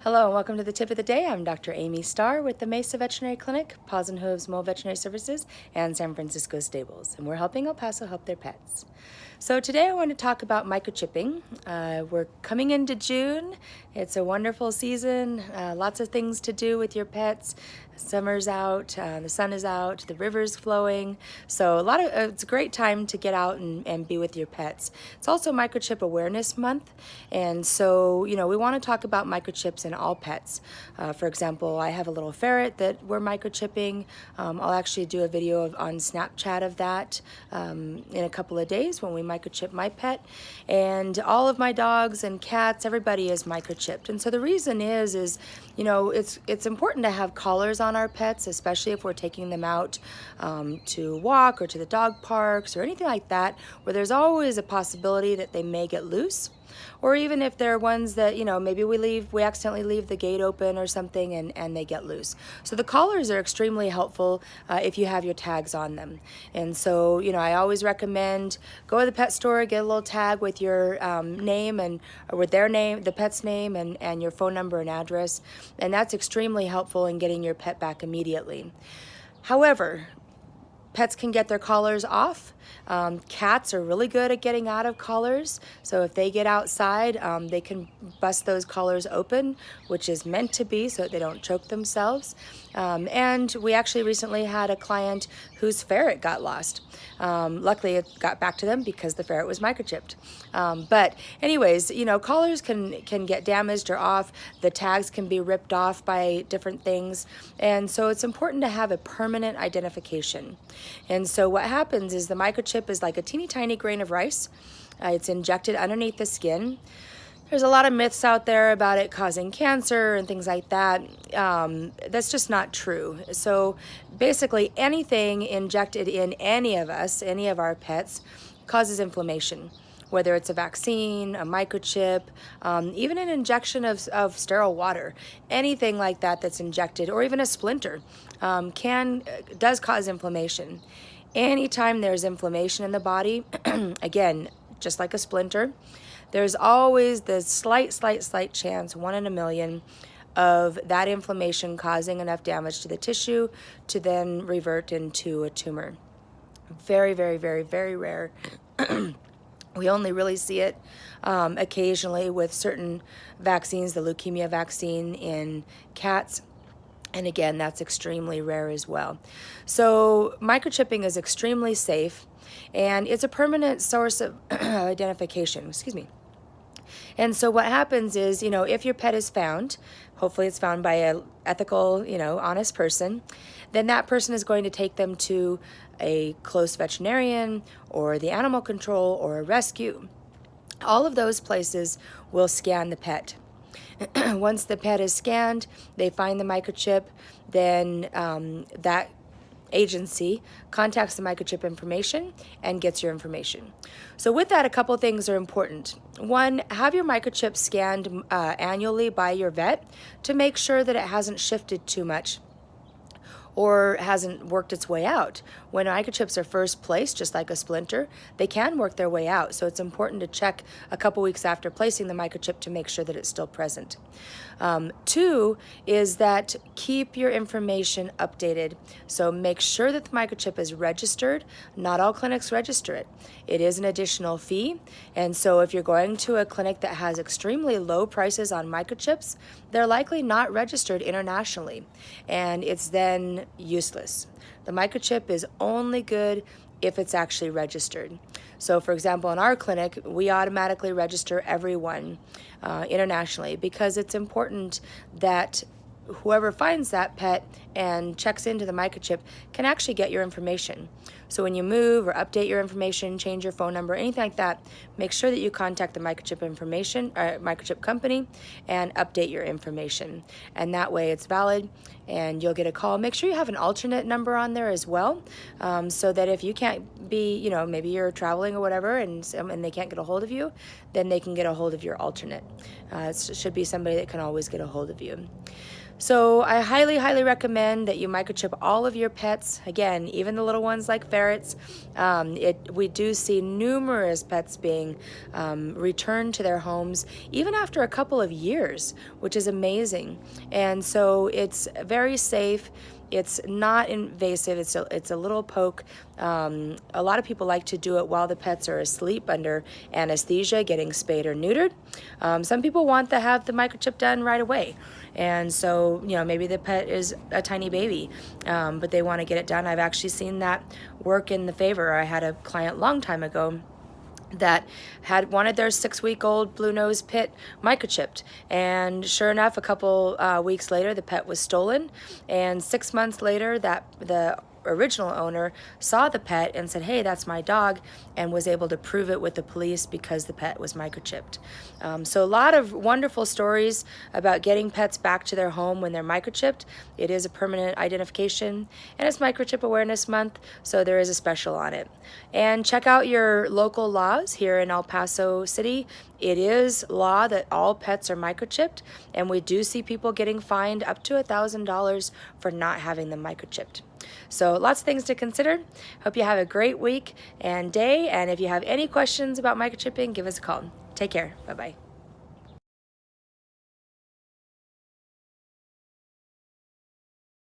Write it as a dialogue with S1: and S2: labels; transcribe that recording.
S1: Hello and welcome to the tip of the day. I'm Dr. Amy Starr with the Mesa Veterinary Clinic, Paws and Hooves Mole Veterinary Services, and San Francisco Stables, and we're helping El Paso help their pets. So today I want to talk about microchipping. We're coming into June. It's a wonderful season, lots of things to do with your pets. Summer's out, the sun is out, the river's flowing. So it's a great time to get out and be with your pets. It's also Microchip Awareness Month. And so, we want to talk about microchips in all pets. For example, I have a little ferret that we're microchipping. I'll actually do a video on Snapchat of that in a couple of days when we microchip my pet. And all of my dogs and cats, everybody is microchipped. And so the reason is it's important to have collars on our pets, especially if we're taking them out to walk or to the dog parks or anything like that, where there's always a possibility that they may get loose. Or even if they're ones that, maybe we accidentally leave the gate open or something and they get loose. So the collars are extremely helpful if you have your tags on them. And so, I always recommend go to the pet store, get a little tag with your name or with their name, the pet's name and your phone number and address. And that's extremely helpful in getting your pet back immediately. However, pets can get their collars off. Cats are really good at getting out of collars. So if they get outside, they can bust those collars open, which is meant to be so that they don't choke themselves. And we actually recently had a client whose ferret got lost. Luckily, it got back to them because the ferret was microchipped. But anyways, collars can get damaged or off. The tags can be ripped off by different things. And so it's important to have a permanent identification. And so what happens is the microchip is like a teeny tiny grain of rice. It's injected underneath the skin. There's a lot of myths out there about it causing cancer and things like that. That's just not true. So basically anything injected in any of us, any of our pets, causes inflammation. Whether it's a vaccine, a microchip, even an injection of sterile water, anything like that that's injected, or even a splinter, does cause inflammation. Anytime there's inflammation in the body, again, just like a splinter, there's always the slight chance, 1 in a million, of that inflammation causing enough damage to the tissue to then revert into a tumor. Very, very, very, very rare. We only really see it occasionally with certain vaccines, the leukemia vaccine in cats. And again, that's extremely rare as well. So microchipping is extremely safe, and it's a permanent source of identification. Excuse me. And so what happens is, if your pet is found, hopefully it's found by an ethical, honest person, then that person is going to take them to a close veterinarian or the animal control or a rescue. All of those places will scan the pet. Once the pet is scanned, they find the microchip, then that agency contacts the microchip information and gets your information. So with that, a couple things are important. One, have your microchip scanned annually by your vet to make sure that it hasn't shifted too much or hasn't worked its way out. When microchips are first placed, just like a splinter, they can work their way out. So it's important to check a couple weeks after placing the microchip to make sure that it's still present. 2 is that keep your information updated. So make sure that the microchip is registered. Not all clinics register it. It is an additional fee. And so if you're going to a clinic that has extremely low prices on microchips, they're likely not registered internationally. And it's then useless. The microchip is only good if it's actually registered. So for example, in our clinic, we automatically register everyone internationally because it's important that whoever finds that pet and checks into the microchip can actually get your information. So when you move or update your information, change your phone number, anything like that, make sure that you contact the microchip company and update your information. And that way it's valid and you'll get a call. Make sure you have an alternate number on there as well, so that if you can't be, maybe you're traveling or whatever and they can't get a hold of you, then they can get a hold of your alternate. It should be somebody that can always get a hold of you. So I highly, highly recommend that you microchip all of your pets. Again, even the little ones like ferrets. We do see numerous pets being returned to their homes even after a couple of years, which is amazing. And so it's very safe. It's not invasive. It's a little poke. A lot of people like to do it while the pets are asleep under anesthesia, getting spayed or neutered. Some people want to have the microchip done right away. And so, maybe the pet is a tiny baby, but they want to get it done. I've actually seen that work in the favor. I had a client long time ago that had wanted their 6-week-old blue nose pit microchipped, and sure enough, a couple weeks later the pet was stolen, and 6 months later the original owner saw the pet and said, hey, that's my dog, and was able to prove it with the police because the pet was microchipped. So a lot of wonderful stories about getting pets back to their home when they're microchipped. It is a permanent identification, and it's Microchip Awareness Month, so there is a special on it. And check out your local laws here in El Paso City. It is law that all pets are microchipped, and we do see people getting fined up to $1,000 for not having them microchipped. So lots of things to consider. Hope you have a great week and day, and if you have any questions about microchipping, give us a call. Take care. Bye-bye.